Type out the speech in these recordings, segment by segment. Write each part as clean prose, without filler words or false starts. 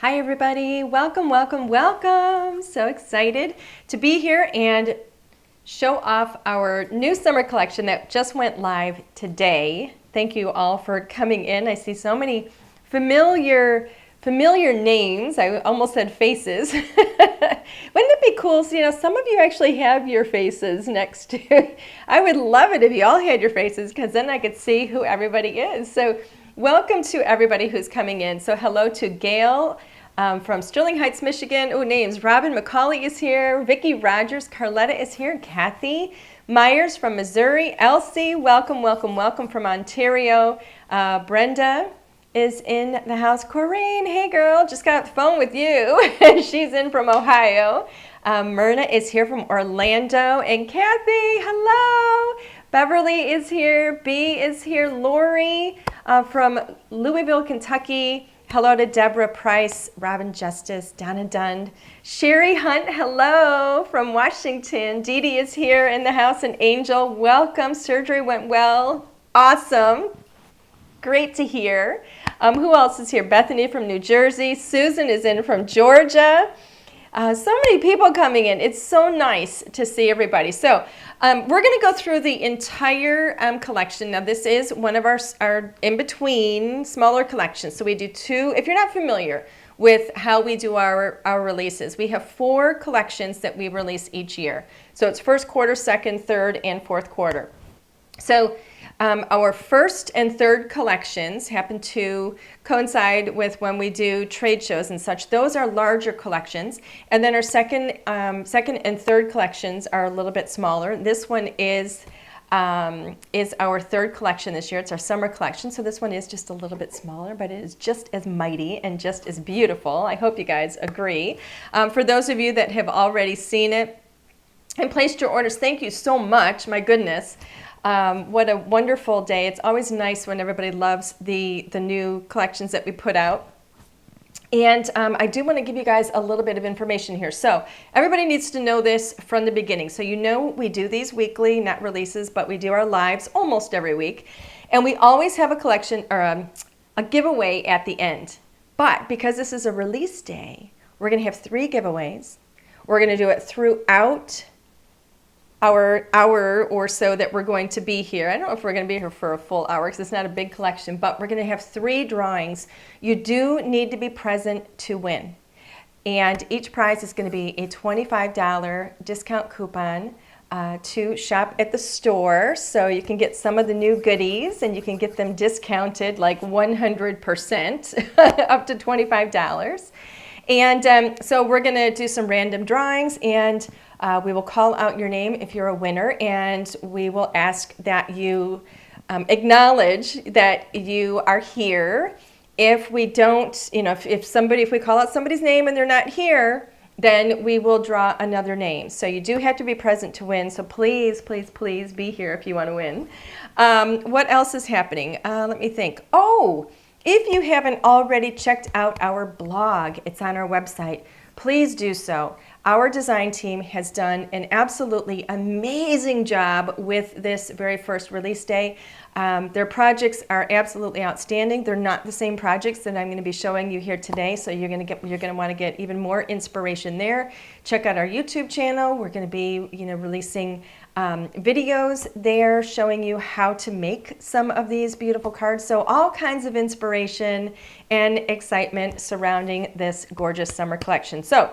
Hi everybody, welcome, welcome, welcome. So excited to be here and show off our new summer collection that just went live today. Thank you all for coming in. I see so many familiar names. I almost said faces. Wouldn't it be cool? So, some of you actually have your faces next to. I would love it if you all had your faces because then I could see who everybody is. So welcome to everybody who's coming in. So hello to Gail from Sterling Heights, Michigan. Oh, names. Robin McCauley is here. Vicki Rogers. Carletta is here. Kathy Myers from Missouri. Elsie, welcome, welcome, welcome from Ontario. Brenda is in the house. Corinne, hey girl, just got off the phone with you. She's in from Ohio. Myrna is here from Orlando. And Kathy, hello. Beverly is here. Bee is here. Lori from Louisville, Kentucky. Hello to Deborah Price, Robin Justice, Donna Dund. Sherry Hunt, hello from Washington. Dee Dee is here in the house, and Angel, welcome. Surgery went well. Awesome. Great to hear. Who else is here? Bethany from New Jersey. Susan is in from Georgia. So many people coming in. It's so nice to see everybody. So we're going to go through the entire collection. Now this is one of our in-between smaller collections. So we do two. If you're not familiar with how we do our releases, we have 4 collections that we release each year. So it's first quarter, second, third, and fourth quarter. So our first and third collections happen to coincide with when we do trade shows and such. Those are larger collections. And then our second and third collections are a little bit smaller. This one is our third collection this year. It's our summer collection. So this one is just a little bit smaller, but it is just as mighty and just as beautiful. I hope you guys agree. For those of you that have already seen it and placed your orders, thank you so much. My goodness. What a wonderful day. It's always nice when everybody loves the new collections that we put out. And I do want to give you guys a little bit of information here. So everybody needs to know this from the beginning. So we do these weekly, not releases, but we do our lives almost every week. And we always have a collection or a giveaway at the end. But because this is a release day, we're going to have 3 giveaways. We're going to do it throughout our hour or so that we're going to be here. I don't know if we're going to be here for a full hour because it's not a big collection, but we're going to have 3 drawings. You do need to be present to win. And each prize is going to be a $25 discount coupon to shop at the store. So you can get some of the new goodies and you can get them discounted like 100% up to $25. And so we're going to do some random drawings, and we will call out your name if you're a winner, and we will ask that you acknowledge that you are here. If we don't, if we call out somebody's name and they're not here, then we will draw another name. So you do have to be present to win. So please, please, please be here if you want to win. What else is happening? Let me think. Oh, if you haven't already checked out our blog, it's on our website, please do so. Our design team has done an absolutely amazing job with this very first release day. Their projects are absolutely outstanding. They're not the same projects that I'm going to be showing you here today, so you're going to want to get even more inspiration there. Check out our YouTube channel. We're going to be, releasing videos there showing you how to make some of these beautiful cards. So all kinds of inspiration and excitement surrounding this gorgeous summer collection. So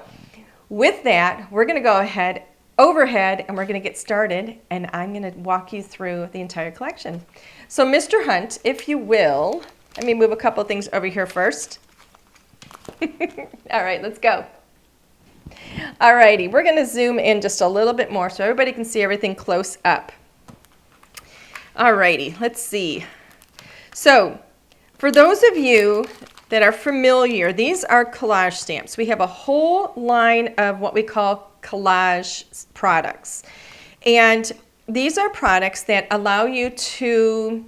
with that, we're going to go overhead, and we're going to get started, and I'm going to walk you through the entire collection. So Mr. Hunt, if you will, let me move a couple things over here first. All right, let's go. All righty, we're going to zoom in just a little bit more so everybody can see everything close up. All righty, let's see. So for those of you that are familiar, these are collage stamps. We have a whole line of what we call collage products. And these are products that allow you to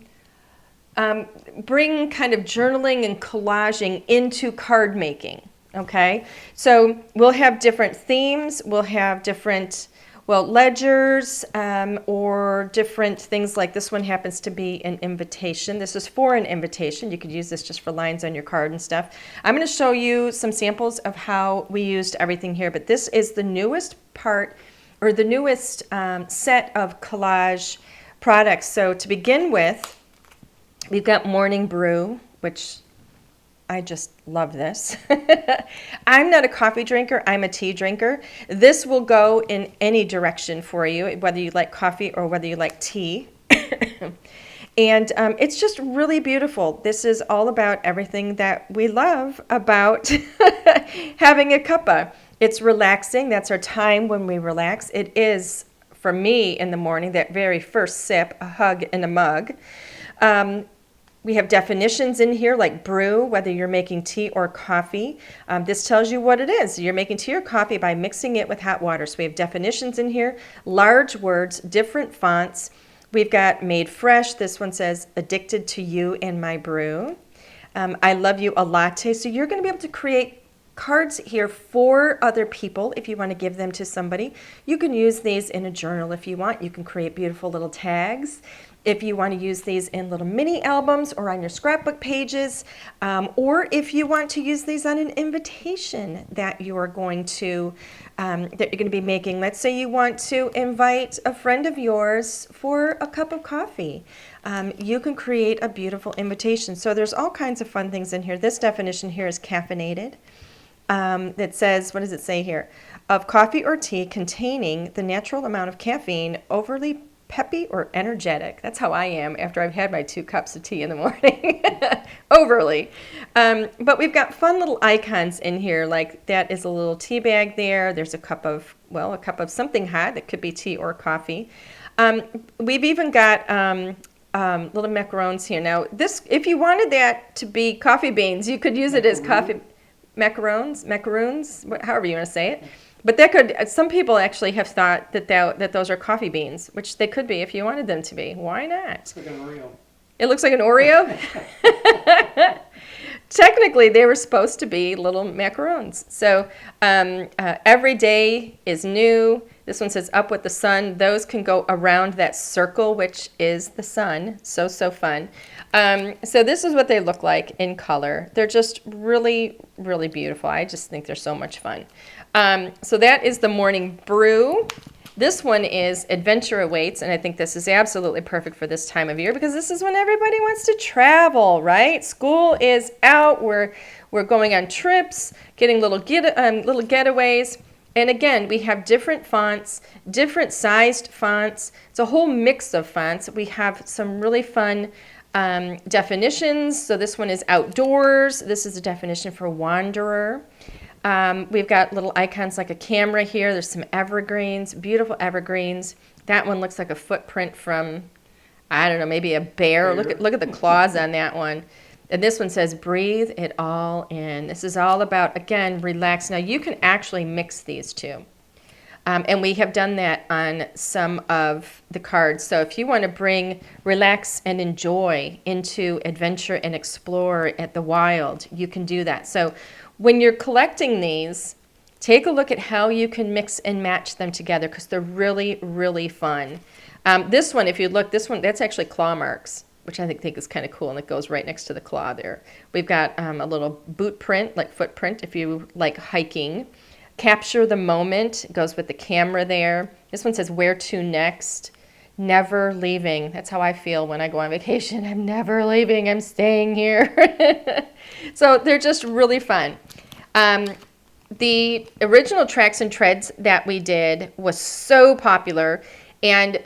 bring kind of journaling and collaging into card making. Okay, so we'll have different themes, we'll have different well, ledgers or different things like this one happens to be an invitation. This is for an invitation. You could use this just for lines on your card and stuff. I'm going to show you some samples of how we used everything here, but this is the newest part, or the newest set of Collage products. So to begin with, we've got Morning Brew, which I just love this. I'm not a coffee drinker, I'm a tea drinker. This will go in any direction for you, whether you like coffee or whether you like tea. And it's just really beautiful. This is all about everything that we love about having a cuppa. It's relaxing. That's our time when we relax. It is, for me in the morning, that very first sip, a hug in a mug. We have definitions in here like brew, whether you're making tea or coffee. This tells you what it is. You're making tea or coffee by mixing it with hot water. So we have definitions in here, large words, different fonts. We've got made fresh. This one says addicted to you and my brew. I love you a latte. So you're going to be able to create cards here for other people if you want to give them to somebody. You can use these in a journal if you want. You can create beautiful little tags. If you want to use these in little mini albums or on your scrapbook pages, or if you want to use these on an invitation that you're going to be making. Let's say you want to invite a friend of yours for a cup of coffee. You can create a beautiful invitation. So there's all kinds of fun things in here. This definition here is caffeinated. That says, what does it say here? Of coffee or tea containing the natural amount of caffeine, overly peppy or energetic. That's how I am after I've had my 2 cups of tea in the morning. Overly. But we've got fun little icons in here, like that is a little tea bag there. There's a cup of something hot that could be tea or coffee. We've even got little macarons here. Now, this, if you wanted that to be coffee beans, you could use it as coffee macaroons, however you want to say it. But that could, some people actually have thought that those are coffee beans, which they could be if you wanted them to be. Why not? It's like an Oreo. It looks like an Oreo? Technically, they were supposed to be little macarons. So every day is new. This one says up with the sun. Those can go around that circle, which is the sun. So fun. So this is what they look like in color. They're just really, really beautiful. I just think they're so much fun. So that is the Morning Brew. This one is Adventure Awaits, and I think this is absolutely perfect for this time of year because this is when everybody wants to travel, right? School is out. We're going on trips, getting little getaways. And again, we have different fonts, different sized fonts. It's a whole mix of fonts. We have some really fun definitions. So this one is outdoors. This is a definition for wanderer. We've got little icons like a camera here. There's some evergreens, beautiful evergreens. That one looks like a footprint from, I don't know, maybe a bear. Look at the claws on that one. And this one says, breathe it all in. This is all about, again, relax. Now, you can actually mix these two. And we have done that on some of the cards. So if you want to bring relax and enjoy into adventure and explore at the wild, you can do that. So when you're collecting these, take a look at how you can mix and match them together because they're really, really fun. This one, if you look, that's actually claw marks, which I think is kind of cool, and it goes right next to the claw there. We've got a little boot print, like footprint, if you like hiking. Capture the moment, goes with the camera there. This one says, where to next? Never leaving. That's how I feel when I go on vacation. I'm never leaving. I'm staying here. So they're just really fun. The original Tracks and Treads that we did was so popular, and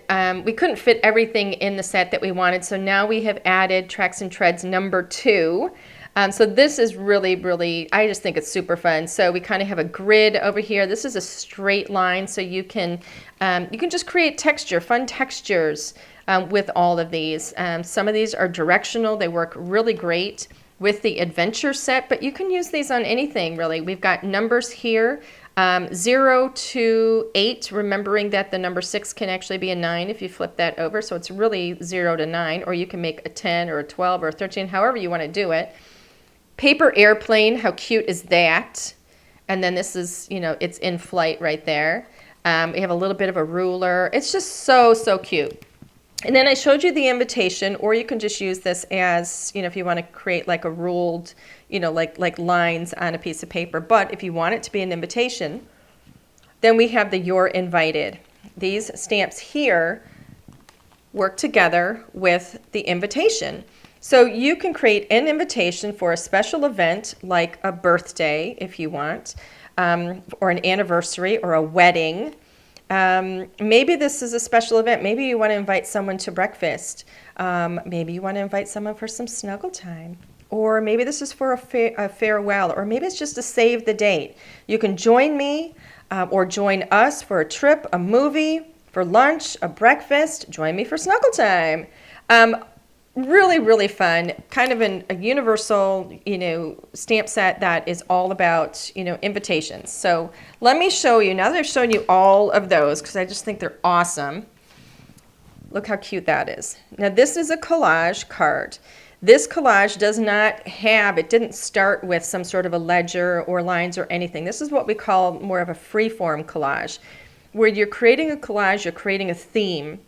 we couldn't fit everything in the set that we wanted, so now we have added Tracks and Treads number 2. So this is really, really, I just think it's super fun. So we kind of have a grid over here. This is a straight line, so you can just create texture, fun textures with all of these. Some of these are directional. They work really great with the adventure set, but you can use these on anything, really. We've got numbers here, 0 to 8, remembering that the number 6 can actually be a 9 if you flip that over. So it's really 0 to 9, or you can make a 10 or a 12 or a 13, however you want to do it. Paper airplane, how cute is that? And then this is, it's in flight right there. We have a little bit of a ruler. It's just so, so cute. And then I showed you the invitation, or you can just use this as, you know, if you want to create like a ruled, you know, like lines on a piece of paper. But if you want it to be an invitation, then we have the You're Invited. These stamps here work together with the invitation. So you can create an invitation for a special event like a birthday if you want, or an anniversary or a wedding. Maybe this is a special event. Maybe you want to invite someone to breakfast. Maybe you want to invite someone for some snuggle time. Or maybe this is for a farewell, or maybe it's just to save the date. You can join me or join us for a trip, a movie, for lunch, a breakfast. Join me for snuggle time. Really, really fun. Kind of a universal, you know, stamp set that is all about, you know, invitations. So let me show you, now that I've shown you all of those, because I just think they're awesome. Look how cute that is. Now this is a collage card. This collage does not have, it didn't start with some sort of a ledger or lines or anything. This is what we call more of a free-form collage, where you're creating a collage, you're creating a theme,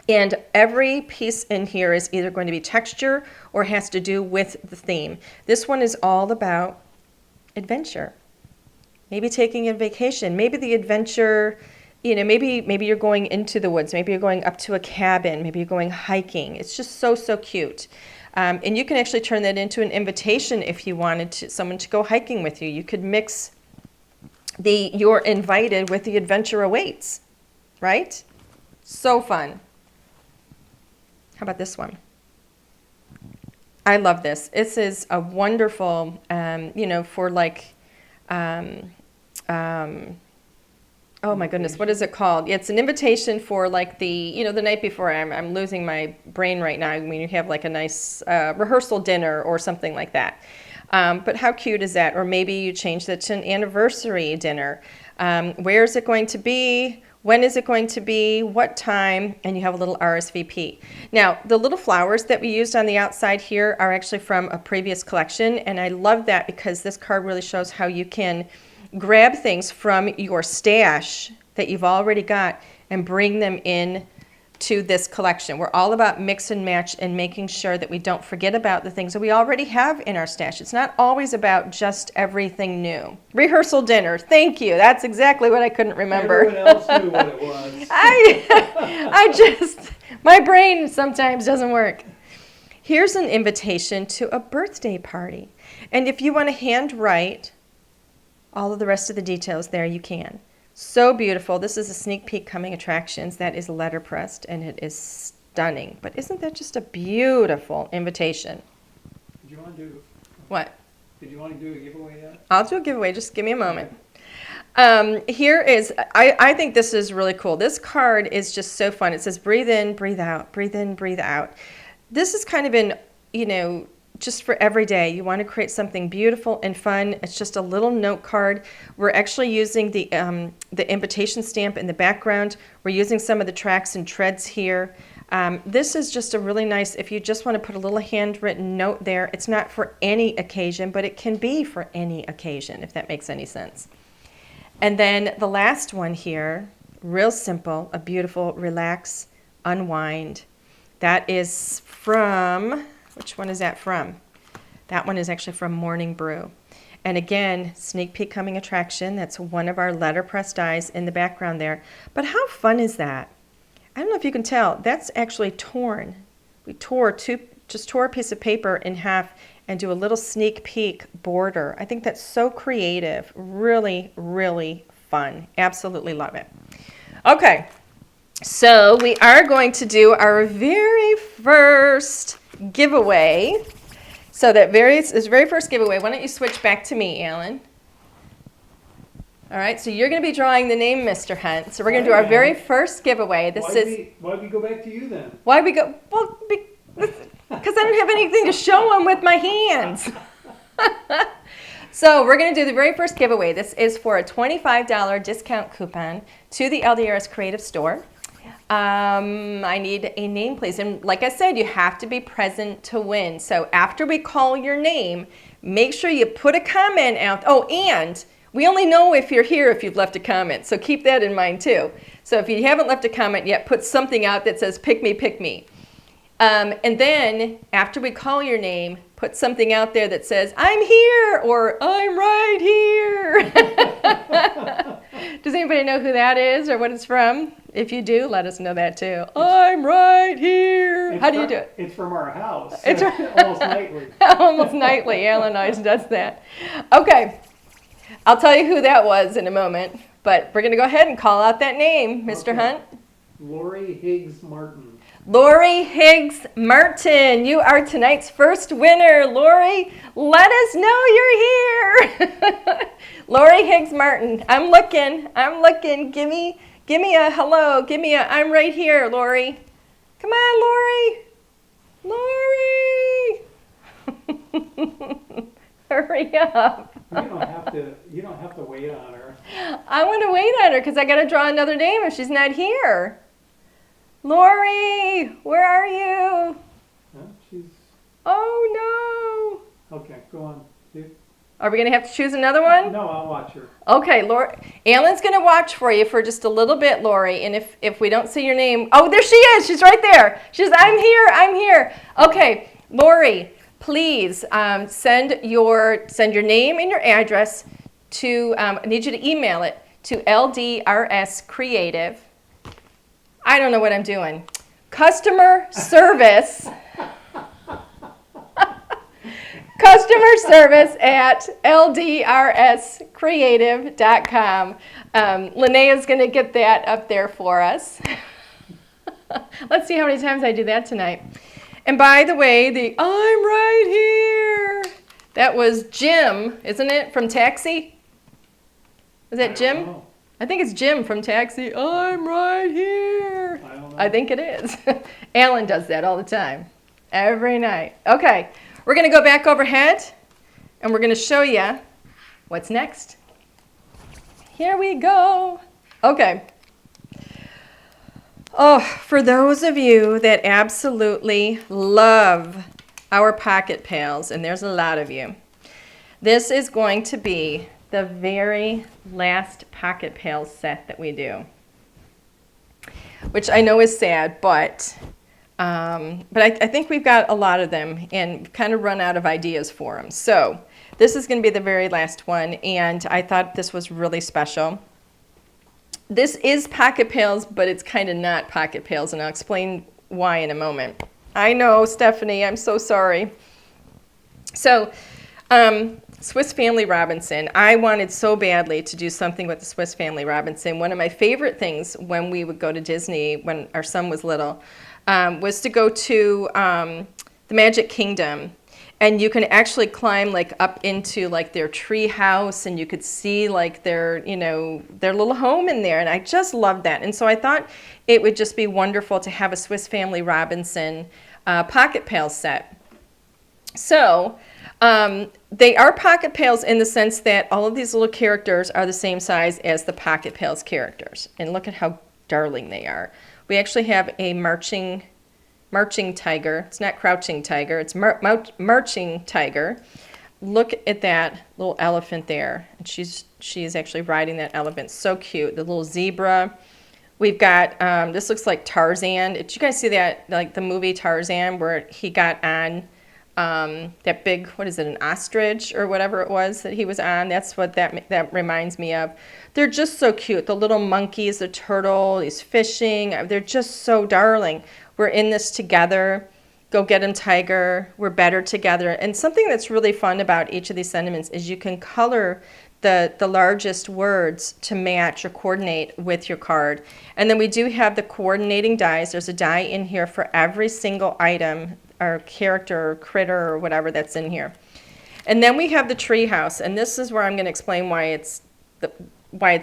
and every piece in here is either going to be texture or has to do with the theme. This one is all about adventure. Maybe taking a vacation, maybe the adventure, you know, maybe you're going into the woods, maybe you're going up to a cabin, maybe you're going hiking. It's just so, so cute. And you can actually turn that into an invitation if you wanted someone to go hiking with you. You could mix the You're Invited with the Adventure Awaits, right? So fun. How about this one? I love this. This is a wonderful, you know, for like, oh my goodness, what is it called? It's an invitation for like the, you know, the night before. I'm losing my brain right now. I mean, you have like a nice rehearsal dinner or something like that. But how cute is that? Or maybe you change that to an anniversary dinner. Where is it going to be? When is it going to be? What time? And you have a little RSVP. Now, the little flowers that we used on the outside here are actually from a previous collection. And I love that because this card really shows how you can grab things from your stash that you've already got and bring them in to this collection. We're all about mix and match and making sure that we don't forget about the things that we already have in our stash. It's not always about just everything new. Rehearsal dinner, thank you. That's exactly what I couldn't remember. Everyone else knew what it was. My brain sometimes doesn't work. Here's an invitation to a birthday party. And if you want to handwrite all of the rest of the details there, you can. So beautiful. This is a sneak peek coming attractions. That is letterpressed, and it is stunning. But isn't that just a beautiful invitation? Did you want to do? What? Did you want to do a giveaway yet? I'll do a giveaway. Just give me a moment. Here is, I think this is really cool. This card is just so fun. It says breathe in, breathe out, breathe in, breathe out. This is kind of in, you know, just for every day. You want to create something beautiful and fun. It's just a little note card. We're actually using the invitation stamp in the background. We're using some of the tracks and treads here. This is just a really nice, if you just want to put a little handwritten note there, it's not for any occasion, but it can be for any occasion, if that makes any sense. And then the last one here, real simple, a beautiful relax, unwind. That is from, which one is that from? That one is actually from Morning Brew. And again, sneak peek coming attraction. That's one of our letterpress dies in the background there. But how fun is that? I don't know if you can tell. That's actually torn. We just tore a piece of paper in half and do a little sneak peek border. I think that's so creative. Really, really fun. Absolutely love it. Okay, so we are going to do our very first giveaway. So this very first giveaway, why don't you switch back to me, Alan? All right, so you're going to be drawing the name, Mr. Hunt. So we're going to do our very first giveaway. Why'd we go back to you then? Why'd we go? Well, because I don't have anything to show them with my hands. So we're going to do the very first giveaway. This is for a $25 discount coupon to the LDRS Creative Store. I need a name, please. And like I said, you have to be present to win. So after we call your name, make sure you put a comment out. Oh, and We only know if you're here if you've left a comment, so keep that in mind too. So if you haven't left a comment yet, put something out that says, pick me, pick me. And then after we call your name, put something out there that says, I'm here, or I'm right here. Does anybody know who that is or what it's from? If you do, let us know that too. I'm right here. How do you do it? It's from our house. It's almost nightly. Almost nightly. Alan always does that. Okay. I'll tell you who that was in a moment, but we're going to go ahead and call out that name, Mr. Okay. Hunt. Lori Higgs Martin. Lori Higgs Martin, you are tonight's first winner. Lori, let us know you're here. Lori Higgs Martin, I'm looking. Give me a hello. Give me a I'm right here, Lori. Come on, Lori. Hurry up. You don't have to wait on her. I want to wait on her because I got to draw another name if she's not here. Lori, where are you? She's Oh okay. Go on. no. Are we going to have to choose another one? No, I'll watch her. Okay, Lori. Alan's going to watch for you for just a little bit, Lori. And if we don't see your name, oh, there she is. She's right there. She's, I'm here. Okay, Lori, please send your name and your address to. I need you to email it to LDRS Creative. I don't know what I'm doing. Customer service. Customer service at LDRScreative.com. Linnea's going to get that up there for us. Let's see how many times I do that tonight. And by the way, the I'm right here. That was Jim, isn't it, from Taxi? Is that Jim? Know. I think it's Jim from Taxi. I'm right here. I don't know. I think it is. Alan does that all the time, every night. Okay, we're going to go back overhead, and we're going to show you what's next. Here we go. Okay. Oh, for those of you that absolutely love our pocket pals, and there's a lot of you, this is going to be the very last pocket pals set that we do, which I know is sad, but I think we've got a lot of them and kind of run out of ideas for them. So this is going to be the very last one, and I thought this was really special. This is pocket pals, but it's kind of not pocket pals, and I'll explain why in a moment. I know, Stephanie, I'm so sorry. So, Swiss Family Robinson. I wanted so badly to do something with the Swiss Family Robinson. One of my favorite things when we would go to Disney when our son was little was to go to the Magic Kingdom. And you can actually climb like up into like their tree house, and you could see like their little home in there. And I just loved that. And so I thought it would just be wonderful to have a Swiss Family Robinson pocket pal set. So they are pocket pals in the sense that all of these little characters are the same size as the pocket pals characters. And look at how darling they are. We actually have a marching tiger. It's not crouching tiger. It's marching tiger. Look at that little elephant there. And she is actually riding that elephant. So cute. The little zebra. We've got, this looks like Tarzan. Did you guys see that, like the movie Tarzan, where he got on that big, what is it, an ostrich or whatever it was that he was on? That's what that reminds me of. They're just so cute. The little monkeys, the turtle, he's fishing. They're just so darling. We're in this together. Go get him, tiger. We're better together. And something that's really fun about each of these sentiments is you can color the largest words to match or coordinate with your card. And then we do have the coordinating dies. There's a die in here for every single item or character or critter or whatever that's in here. And then we have the tree house. And this is where I'm going to explain why it's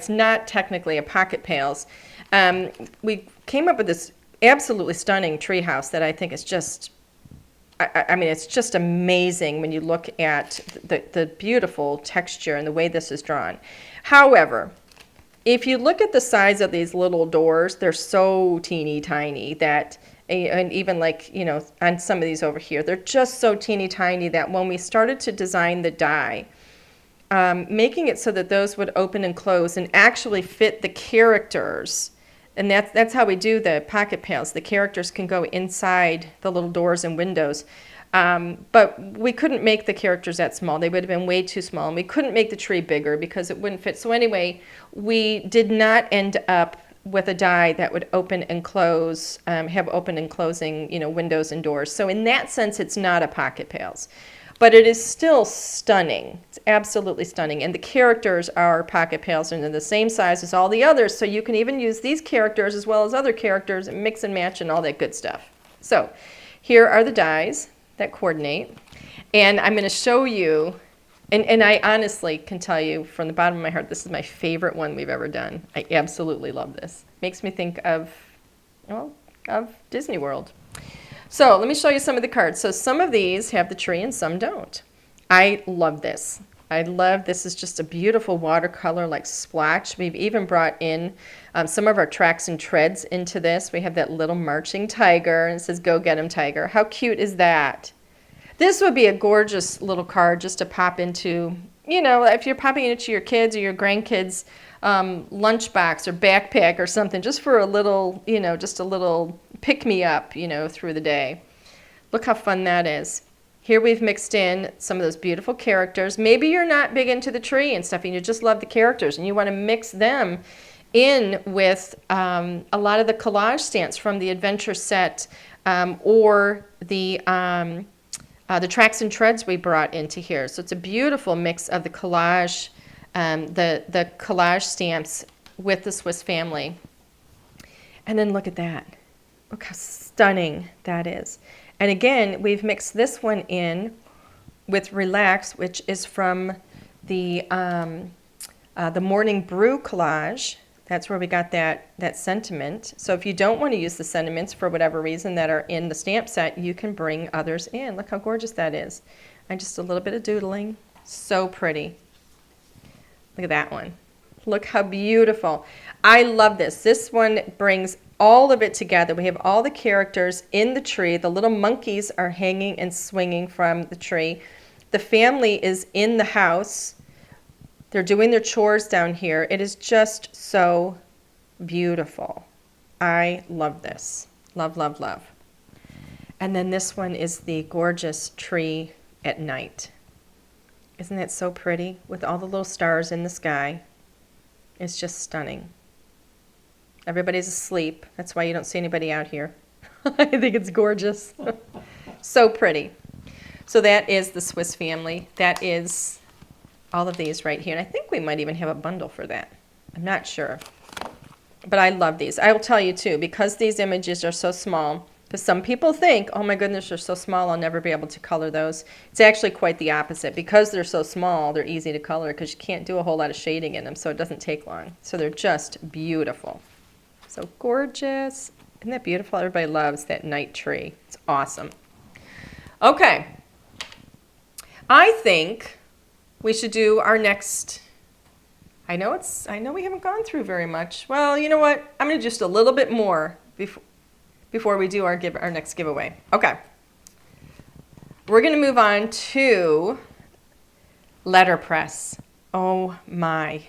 not technically a pocket pals. We came up with this absolutely stunning tree house that I think is just, I mean, it's just amazing when you look at the beautiful texture and the way this is drawn. However, if you look at the size of these little doors, they're so teeny tiny that, and even like, on some of these over here, they're just so teeny tiny that when we started to design the die, making it so that those would open and close and actually fit the characters. And that's how we do the pocket pails. The characters can go inside the little doors and windows. But we couldn't make the characters that small. They would have been way too small. And we couldn't make the tree bigger because it wouldn't fit. So anyway, we did not end up with a die that would open and close, have open and closing, windows and doors. So in that sense, it's not a pocket pails. But it is still stunning. It's absolutely stunning. And the characters are pocket pails, and they're the same size as all the others. So you can even use these characters as well as other characters and mix and match and all that good stuff. So here are the dies that coordinate. And I'm going to show you, and I honestly can tell you from the bottom of my heart, this is my favorite one we've ever done. I absolutely love this. Makes me think of Disney World. So let me show you some of the cards. So some of these have the tree and some don't. I love this. This is just a beautiful watercolor like splotch. We've even brought in some of our tracks and treads into this. We have that little marching tiger, and it says, "Go get him, tiger." How cute is that? This would be a gorgeous little card just to pop into, if you're popping it into your kids or your grandkids' lunchbox or backpack or something, just for a little, just a little pick-me-up, through the day. Look how fun that is. Here we've mixed in some of those beautiful characters. Maybe you're not big into the tree and stuff, and you just love the characters, and you want to mix them in with a lot of the collage stamps from the adventure set or the tracks and treads we brought into here. So it's a beautiful mix of the collage, the collage stamps with the Swiss family. And then look at that. Look how stunning that is. And again, we've mixed this one in with Relax, which is from the Morning Brew collage. That's where we got that sentiment. So if you don't want to use the sentiments for whatever reason that are in the stamp set, you can bring others in. Look how gorgeous that is. And just a little bit of doodling. So pretty. Look at that one. Look how beautiful. I love this. This one brings all of it together. We have all the characters in the tree. The little monkeys are hanging and swinging from the tree. The family is in the house. They're doing their chores down here. It is just so beautiful. I love this. Love, love, love. And then this one is the gorgeous tree at night. Isn't that so pretty? With all the little stars in the sky. It's just stunning. Everybody's asleep. That's why you don't see anybody out here. I think it's gorgeous. So pretty. So that is the Swiss family. That is all of these right here. And I think we might even have a bundle for that. I'm not sure. But I love these. I will tell you too, because these images are so small, because some people think, oh my goodness, they're so small, I'll never be able to color those. It's actually quite the opposite. Because they're so small, they're easy to color because you can't do a whole lot of shading in them, so it doesn't take long. So they're just beautiful. So gorgeous. Isn't that beautiful? Everybody loves that night tree. It's awesome. Okay. I think we should do our next. I know we haven't gone through very much. Well, you know what? I'm going to just a little bit more before we do our next giveaway. Okay. We're going to move on to Letterpress. Oh my.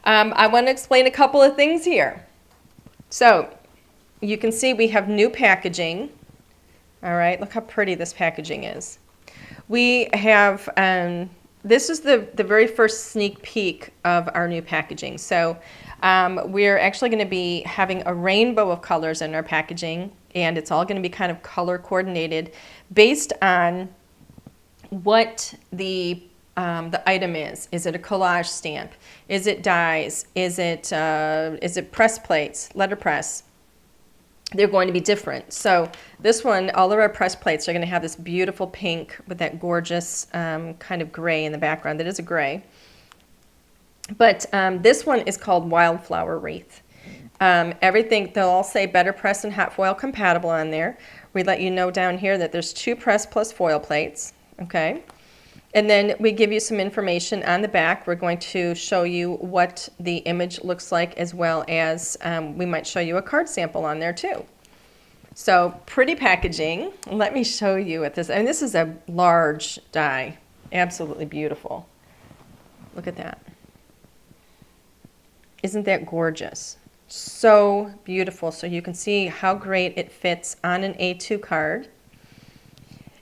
I want to explain a couple of things here. So you can see we have new packaging. All right, look how pretty this packaging is. We have, this is the very first sneak peek of our new packaging. So we're actually going to be having a rainbow of colors in our packaging, and it's all going to be kind of color coordinated based on what the item is. Is it a collage stamp? Is it dies? Is it press plates, letterpress? They're going to be different. So this one, all of our press plates are going to have this beautiful pink with that gorgeous kind of gray in the background. That is a gray. But this one is called Wildflower Wreath. Everything, they'll all say Better Press and Hot Foil compatible on there. We let you know down here that there's 2 press plus foil plates. Okay. And then we give you some information on the back. We're going to show you what the image looks like, as well as we might show you a card sample on there too. So pretty packaging. Let me show you what this, and this is a large die. Absolutely beautiful. Look at that. Isn't that gorgeous? So beautiful. So you can see how great it fits on an A2 card.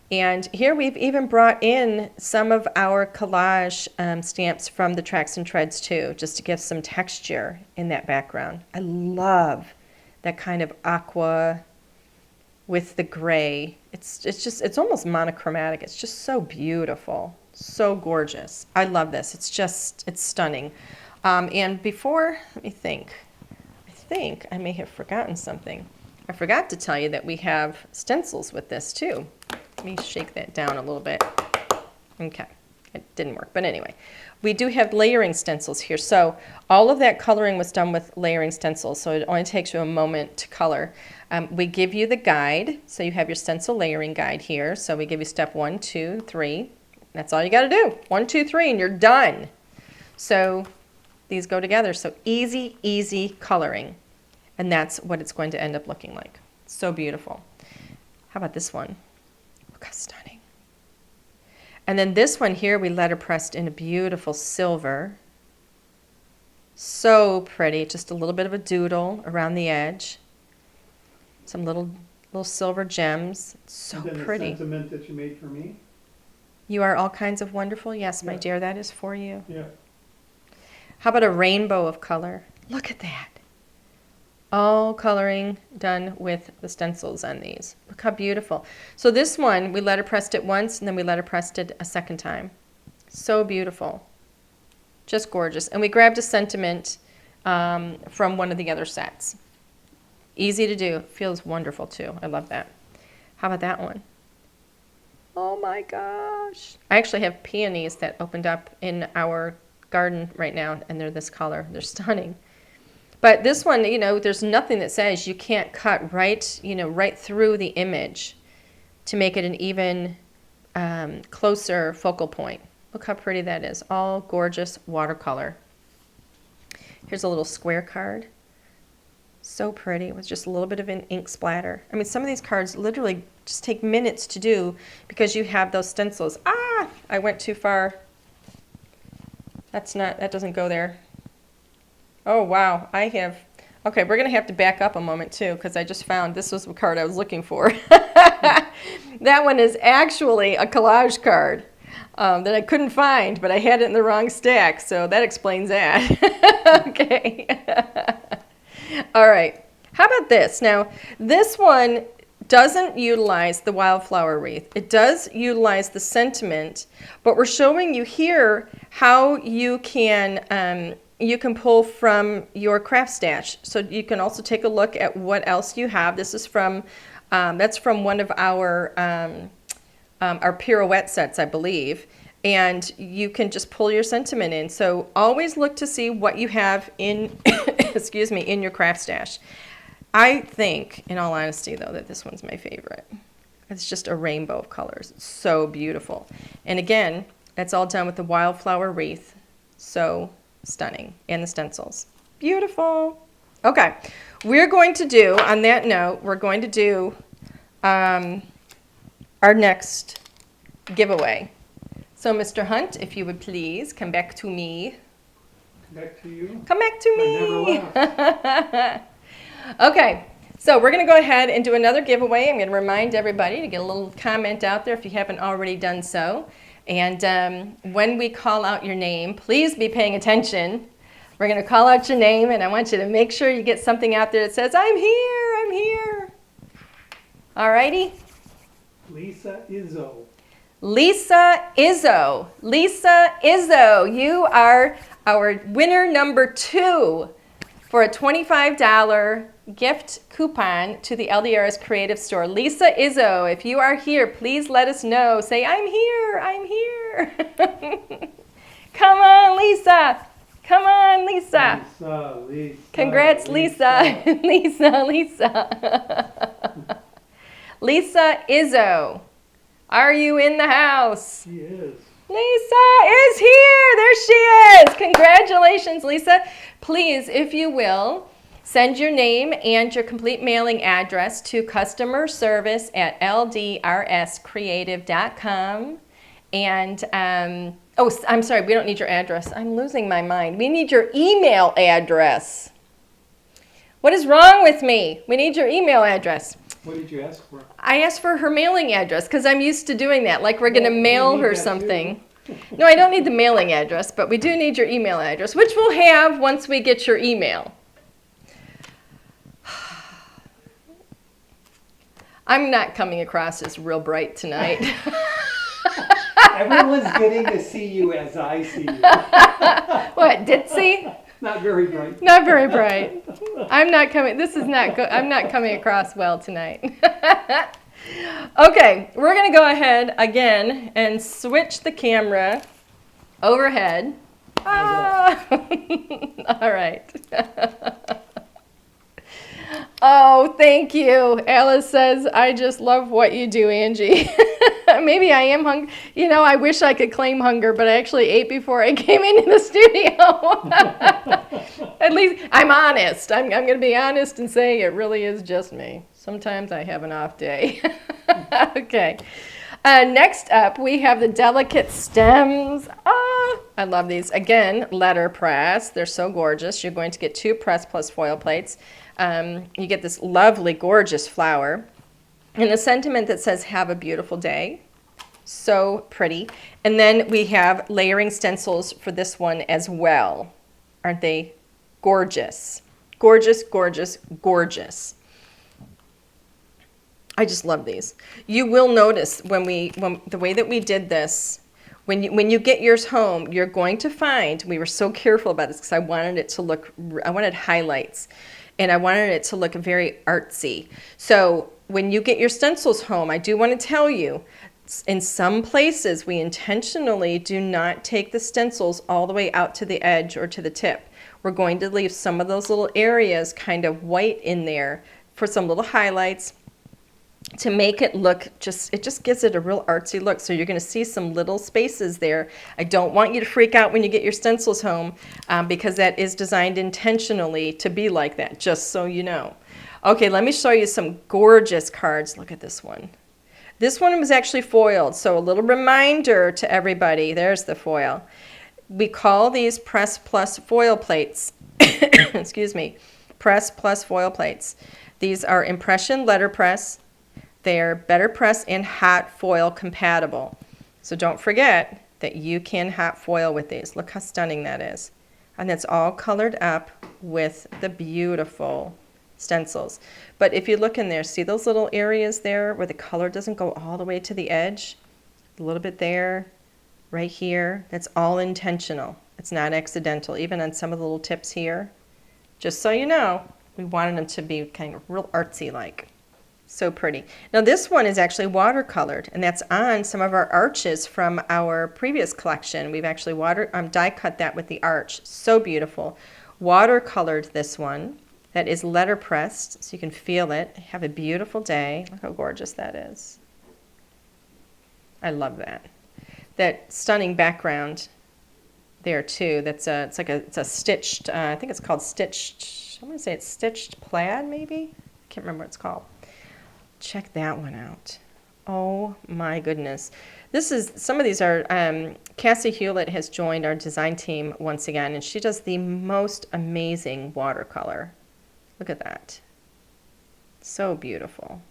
And here we've even brought in some of our collage stamps from the Tracks and Treads too, just to give some texture in that background. I love that kind of aqua with the gray. It's almost monochromatic. It's just so beautiful, so gorgeous. I love this. It's stunning. And before, let me think. I think I may have forgotten something. I forgot to tell you that we have stencils with this too. Let me shake that down a little bit. Okay, it didn't work, but anyway. We do have layering stencils here. So all of that coloring was done with layering stencils, so it only takes you a moment to color. We give you the guide, so you have your stencil layering guide here. So we give you step 1, 2, 3. That's all you got to do. 1, 2, 3, and you're done. So these go together. So easy, easy coloring. And that's what it's going to end up looking like. So beautiful. How about this one? Look how stunning. And then this one here we letterpressed in a beautiful silver. So pretty. Just a little bit of a doodle around the edge. Some little silver gems. So And then pretty. the sentiment that you made for me? You are all kinds of wonderful. Yes, my Yeah. dear, that is for you. Yeah. How about a rainbow of color? Look at that. All coloring done with the stencils on these. Look how beautiful. So this one, we letterpressed it once, and then we letterpressed it a second time. So beautiful. Just gorgeous. And we grabbed a sentiment from one of the other sets. Easy to do. Feels wonderful, too. I love that. How about that one? Oh, my gosh. I actually have peonies that opened up in our garden right now, and they're this color. They're stunning. But this one, you know, there's nothing that says you can't cut right, you know, right through the image to make it an even closer focal point. Look how pretty that is. All gorgeous watercolor. Here's a little square card. So pretty with just a little bit of an ink splatter. I mean, some of these cards literally just take minutes to do because you have those stencils. Ah, I went too far. That doesn't go there. Oh, wow. Okay, we're going to have to back up a moment, too, because I just found this was the card I was looking for. That one is actually a collage card that I couldn't find, but I had it in the wrong stack, so that explains that. Okay. All right. How about this? Now, this one doesn't utilize the wildflower wreath. It does utilize the sentiment, but we're showing you here how you can pull from your craft stash. So you can also take a look at what else you have. This is from, that's from one of our pirouette sets, I believe. And you can just pull your sentiment in. So always look to see what you have in, excuse me, in your craft stash. I think, in all honesty, though, that this one's my favorite. It's just a rainbow of colors. It's so beautiful. And again, that's all done with the wildflower wreath. So stunning. And the stencils. Beautiful. Okay. We're going to do, on that note, we're going to do our next giveaway. So, Mr. Hunt, if you would please come back to me. Back to you. Come back to me. I never left. Okay, so we're going to go ahead and do another giveaway. I'm going to remind everybody to get a little comment out there if you haven't already done so. And when we call out your name, please be paying attention. We're going to call out your name, and I want you to make sure you get something out there that says, I'm here, I'm here. All righty? Lisa Izzo. Lisa Izzo. Lisa Izzo, you are our winner number 2 for a $25 gift coupon to the LDRS Creative Store. Lisa Izzo, if you are here, please let us know. Say, I'm here, I'm here. Come on, Lisa. Come on, Lisa. Lisa. Congrats, Lisa. Lisa, Lisa. Lisa Izzo, are you in the house? She is. Lisa is here. There she is. Congratulations, Lisa. Please, if you will, send your name and your complete mailing address to customerservice@ldrscreative.com. And Oh, I'm sorry, we don't need your address. I'm losing my mind. We need your email address. What is wrong with me? We need your email address. What did you ask for? I asked for her mailing address because I'm used to doing that, like we're going to Well, we mail need her that something. No, I don't need the mailing address, but we do need your email address, which we'll have once we get your email. I'm not coming across as real bright tonight. Everyone's getting to see you as I see you. What, ditzy? Not very bright. Not very bright. I'm not coming, this is not good. I'm not coming across well tonight. Okay, we're going to go ahead again and switch the camera overhead. Ah. All right. Oh, thank you. Alice says, I just love what you do, Angie. Maybe I am hungry. You know, I wish I could claim hunger, but I actually ate before I came into the studio. At least I'm honest. I'm going to be honest and say it really is just me. Sometimes I have an off day. Okay. Next up, we have the delicate stems. Ah, I love these. Again, letterpress. They're so gorgeous. You're going to get 2 press plus foil plates. You get this lovely, gorgeous flower. And the sentiment that says, have a beautiful day. So pretty. And then we have layering stencils for this one as well. Aren't they gorgeous? Gorgeous, gorgeous, gorgeous. I just love these. You will notice when the way that we did this, when you get yours home, you're going to find, we were so careful about this because I wanted it to look, I wanted highlights, and I wanted it to look very artsy. So when you get your stencils home, I do want to tell you, in some places we intentionally do not take the stencils all the way out to the edge or to the tip. We're going to leave some of those little areas kind of white in there for some little highlights, to make it look it just gives it a real artsy look. So you're going to see some little spaces there. I don't want you to freak out when you get your stencils home because that is designed intentionally to be like that, just so you know. Okay, let me show you some gorgeous cards. Look at this one. This one was actually foiled, so a little reminder to everybody. There's the foil. We call these press plus foil plates. Excuse me. Press plus foil plates. These are impression letterpress. They're better press and hot foil compatible. So don't forget that you can hot foil with these. Look how stunning that is. And that's all colored up with the beautiful stencils. But if you look in there, see those little areas there where the color doesn't go all the way to the edge? A little bit there, right here. That's all intentional. It's not accidental, even on some of the little tips here. Just so you know, we wanted them to be kind of real artsy-like. So pretty. Now this one is actually watercolored, and that's on some of our arches from our previous collection. We've actually die cut that with the arch. So beautiful. Watercolored this one. That is letterpressed, so you can feel it. Have a beautiful day. Look how gorgeous that is. I love that. That stunning background there too. That's it's a stitched. I think it's called stitched. I'm gonna say it's stitched plaid, maybe. I can't remember what it's called. Check that one out. Oh my goodness. Some of these are, Cassie Hewlett has joined our design team once again, and she does the most amazing watercolor. Look at that. So beautiful.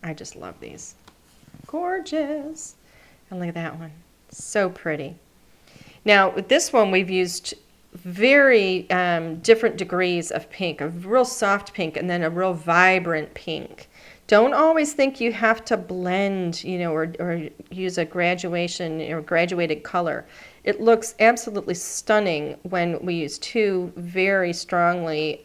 I just love these. Gorgeous. And look at that one. So pretty. Now with this one we've used very different degrees of pink, a real soft pink and then a real vibrant pink. Don't always think you have to blend, you know, or use a graduation or graduated color. It looks absolutely stunning when we use two very strongly,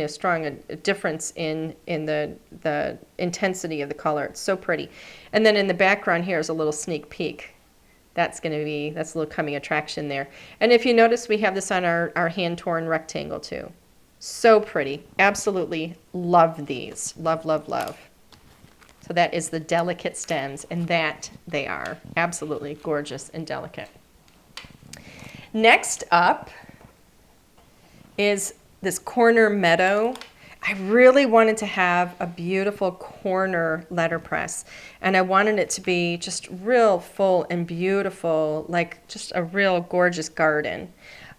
strong difference in the intensity of the color. It's so pretty. And then in the background here is a little sneak peek. That's a little coming attraction there. And if you notice, we have this on our hand-torn rectangle too. So pretty. Absolutely love these. Love, love, love. So that is the delicate stems, and that they are. Absolutely gorgeous and delicate. Next up is this corner meadow. I really wanted to have a beautiful corner letterpress, and I wanted it to be just real full and beautiful, like just a real gorgeous garden.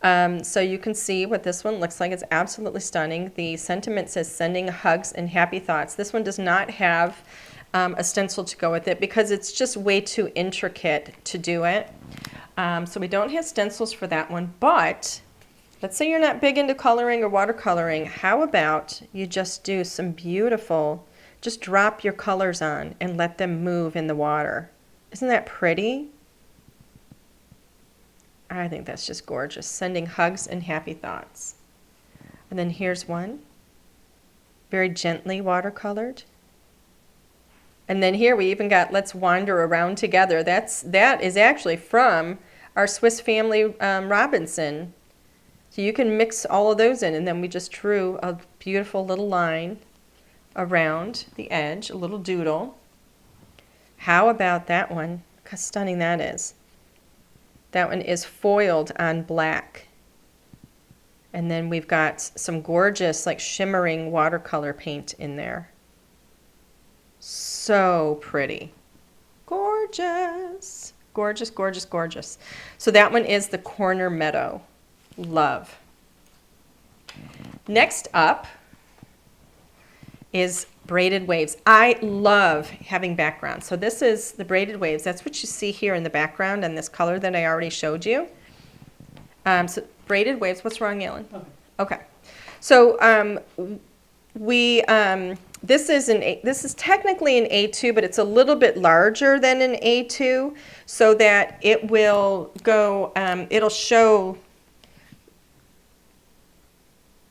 So you can see what this one looks like. It's absolutely stunning. The sentiment says sending hugs and happy thoughts. This one does not have a stencil to go with it because it's just way too intricate to do it. So we don't have stencils for that one, but let's say you're not big into coloring or watercoloring. How about you just do some beautiful, just drop your colors on and let them move in the water. Isn't that pretty? I think that's just gorgeous. Sending hugs and happy thoughts. And then here's one, very gently watercolored. And then here we even got Let's Wander Around Together. That is actually from our Swiss Family Robinson. So you can mix all of those in, and then we just drew a beautiful little line around the edge, a little doodle. How about that one? Look how stunning that is. That one is foiled on black. And then we've got some gorgeous, like shimmering watercolor paint in there. So pretty. Gorgeous. Gorgeous, gorgeous, gorgeous. So that one is the Corner Meadow. Love. Next up is Braided Waves. I love having backgrounds. So this is the Braided Waves. That's what you see here in the background and this color that I already showed you. So Braided Waves. What's wrong, Alan? Okay. So this is technically an A2, but it's a little bit larger than an A2, so that it will go. It'll show.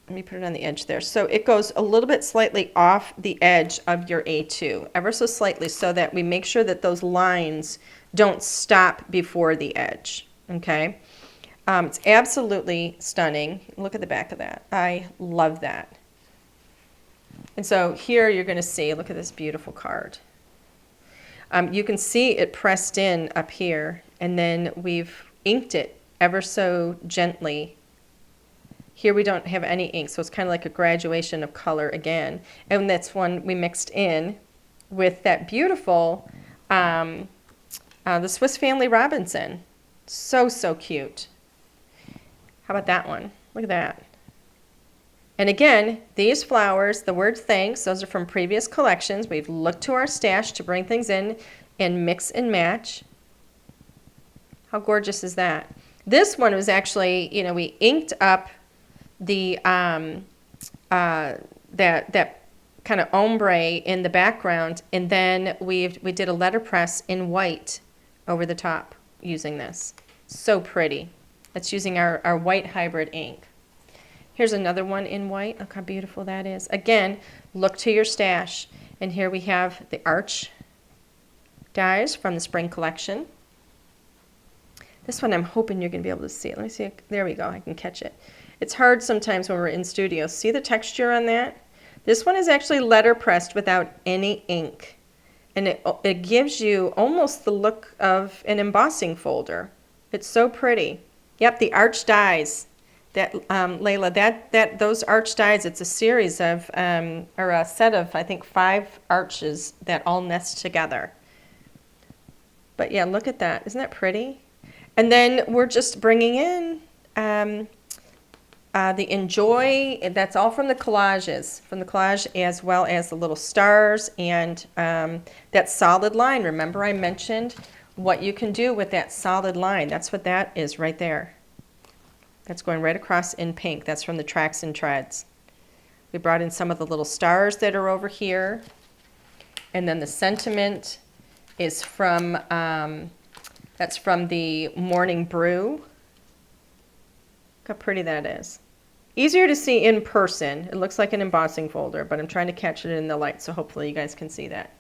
Let me put it on the edge there. So it goes a little bit slightly off the edge of your A2, ever so slightly, so that we make sure that those lines don't stop before the edge, okay? It's absolutely stunning. Look at the back of that. I love that. And so here you're going to see, look at this beautiful card. You can see it pressed in up here, and then we've inked it ever so gently. Here we don't have any ink, so it's kind of like a graduation of color again. And that's one we mixed in with that beautiful, the Swiss Family Robinson. So, so cute. How about that one? Look at that. And again, these flowers, the word thanks, those are from previous collections. We've looked to our stash to bring things in and mix and match. How gorgeous is that? This one was actually, we inked up the that kind of ombre in the background, and then we did a letterpress in white over the top using this. So pretty. That's using our white hybrid ink. Here's another one in white. Look how beautiful that is. Again, look to your stash. And here we have the arch dies from the spring collection. This one I'm hoping you're going to be able to see it. Let me see. There we go. I can catch it. It's hard sometimes when we're in studio. See the texture on that? This one is actually letterpressed without any ink. And it gives you almost the look of an embossing folder. It's so pretty. Yep, the arch dies. That Layla, those arch dies, it's a series of, or a set of, I think, 5 arches that all nest together. But yeah, look at that. Isn't that pretty? And then we're just bringing in the Enjoy. That's all from the collages, from the collage, as well as the little stars and that solid line. Remember I mentioned what you can do with that solid line. That's what that is right there. That's going right across in pink. That's from the Tracks and Treads. We brought in some of the little stars that are over here. And then the sentiment is from, that's from the Morning Brew. Look how pretty that is. Easier to see in person. It looks like an embossing folder, but I'm trying to catch it in the light, so hopefully you guys can see that.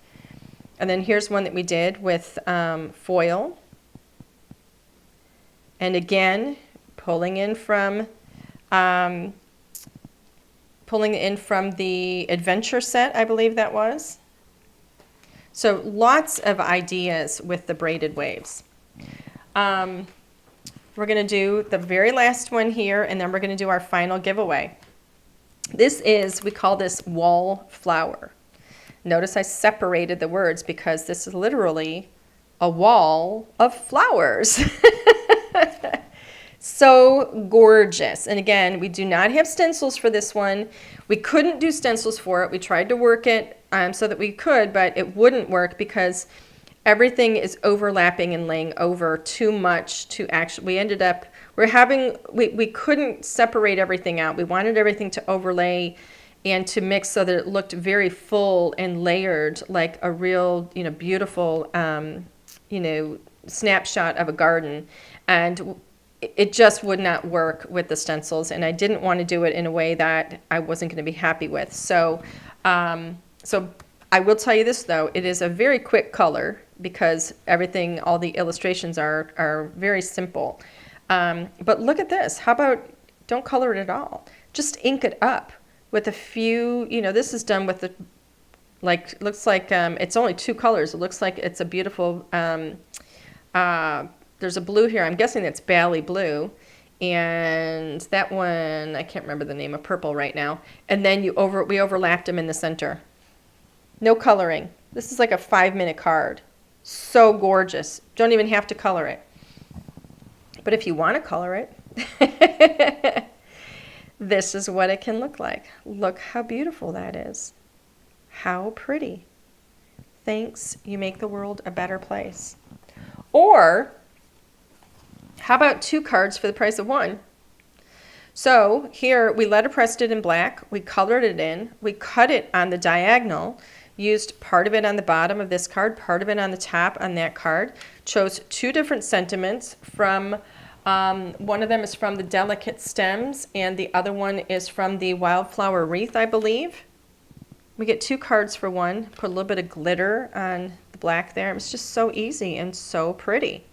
And then here's one that we did with foil. And again, pulling in from the adventure set, I believe that was. So lots of ideas with the Braided Waves. We're going to do the very last one here, and then we're going to do our final giveaway. we call this Wildflower. Notice I separated the words because this is literally a wall of flowers. So gorgeous. And again, we do not have stencils for this one. We couldn't do stencils for it. We tried to work it so that we could, but it wouldn't work because everything is overlapping and laying over too much to actually, we couldn't separate everything out. We wanted everything to overlay and to mix so that it looked very full and layered, like a real, beautiful, snapshot of a garden. And it just would not work with the stencils, and I didn't want to do it in a way that I wasn't going to be happy with. So, so I will tell you this though, it is a very quick color because all the illustrations are very simple. But look at this. How about don't color it at all? Just ink it up with a few. This is done with looks like it's only 2 colors. It looks like it's a beautiful. There's a blue here. I'm guessing that's Bally blue. And that one, I can't remember the name of purple right now. And then we overlapped them in the center. No coloring. This is like a 5-minute card. So gorgeous. Don't even have to color it. But if you want to color it, this is what it can look like. Look how beautiful that is. How pretty. Thanks, you make the world a better place. Or how about 2 cards for the price of 1? So here we letterpressed it in black, we colored it in, we cut it on the diagonal, used part of it on the bottom of this card, part of it on the top on that card, chose 2 different sentiments from, one of them is from the Delicate Stems and the other one is from the Wildflower Wreath, I believe. We get 2 cards for 1, put a little bit of glitter on the black there. It was just so easy and so pretty.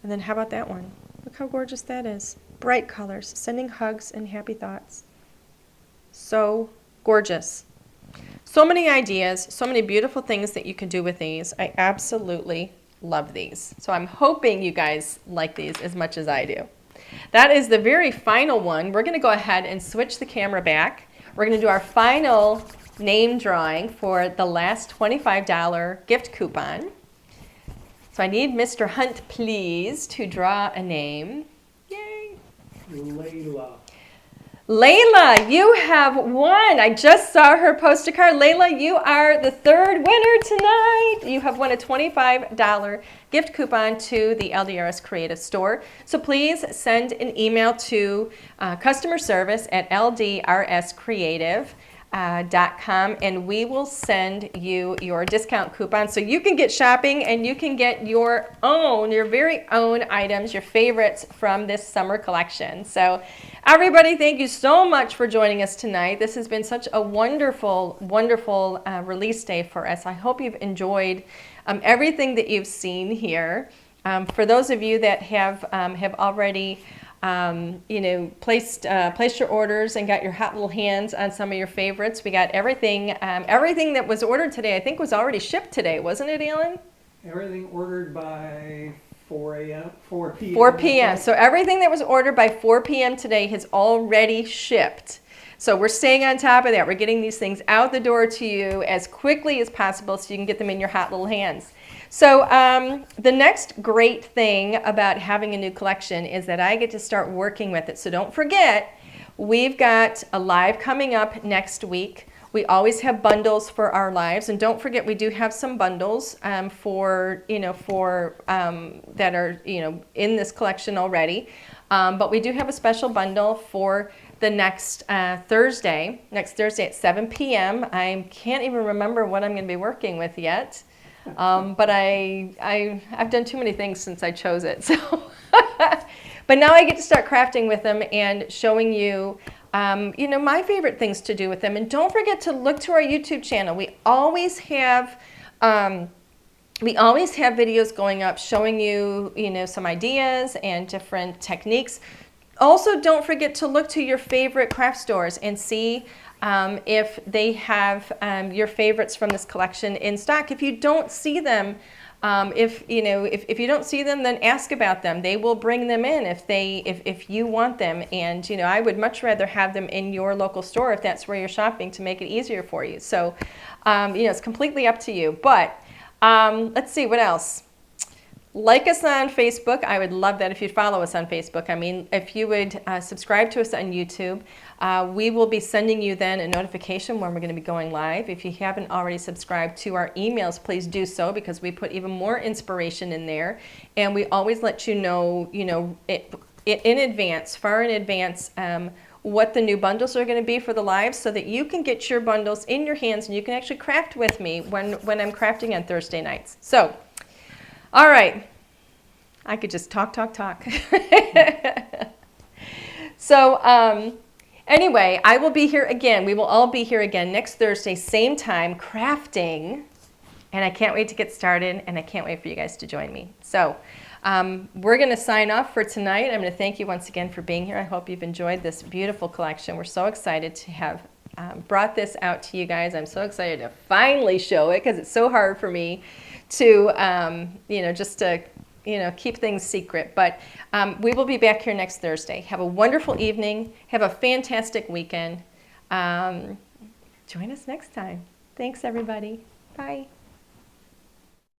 And then how about that one? Look how gorgeous that is. Bright colors, sending hugs and happy thoughts. So gorgeous. So many ideas, so many beautiful things that you can do with these. I absolutely love these. So I'm hoping you guys like these as much as I do. That is the very final one. We're going to go ahead and switch the camera back. We're going to do our final name drawing for the last $25 gift coupon. So I need Mr. Hunt, please, to draw a name. Yay. Layla. Layla, you have won. I just saw her post a card. Layla, you are the 3rd winner tonight. You have won a $25 gift coupon to the LDRS Creative Store. So please send an email to customer service at LDRScreative.com and we will send you your discount coupon so you can get shopping and you can get your very own items, your favorites from this summer collection. So everybody, thank you so much for joining us tonight. This has been such a wonderful, wonderful release day for us. I hope you've enjoyed everything that you've seen here. For those of you that have already placed your orders and got your hot little hands on some of your favorites. We got everything that was ordered today, I think was already shipped today, wasn't it, Alan? Everything ordered by 4 p.m. 4 p.m. So everything that was ordered by 4 p.m. today has already shipped. So we're staying on top of that. We're getting these things out the door to you as quickly as possible so you can get them in your hot little hands. So the next great thing about having a new collection is that I get to start working with it. So don't forget, we've got a live coming up next week. We always have bundles for our lives, and don't forget we do have some bundles that are in this collection already. But we do have a special bundle for the next Thursday at 7 p.m. I can't even remember what I'm going to be working with yet. But I've done too many things since I chose it. So, but now I get to start crafting with them and showing you, my favorite things to do with them. And don't forget to look to our YouTube channel. We always have videos going up showing you, some ideas and different techniques. Also, don't forget to look to your favorite craft stores and see if they have your favorites from this collection in stock. If you don't see them if you don't see them, then ask about them. They will bring them in if you want them. And I would much rather have them in your local store if that's where you're shopping, to make it easier for you. So it's completely up to you. But let's see what else. Like us on Facebook. I would love that if you'd follow us on Facebook. I mean, if you would subscribe to us on YouTube, we will be sending you then a notification when we're going to be going live. If you haven't already subscribed to our emails, please do so, because we put even more inspiration in there. And we always let you know, in advance, far in advance, what the new bundles are going to be for the lives, so that you can get your bundles in your hands and you can actually craft with me when I'm crafting on Thursday nights. So, all right. I could just talk. So, anyway, I will be here again. We will all be here again next Thursday, same time, crafting. And I can't wait to get started, and I can't wait for you guys to join me. So, we're going to sign off for tonight. I'm going to thank you once again for being here. I hope you've enjoyed this beautiful collection. We're so excited to have brought this out to you guys. I'm so excited to finally show it, because it's so hard for me to, just to, keep things secret. But we will be back here next Thursday. Have a wonderful evening. Have a fantastic weekend. Join us next time. Thanks, everybody. Bye.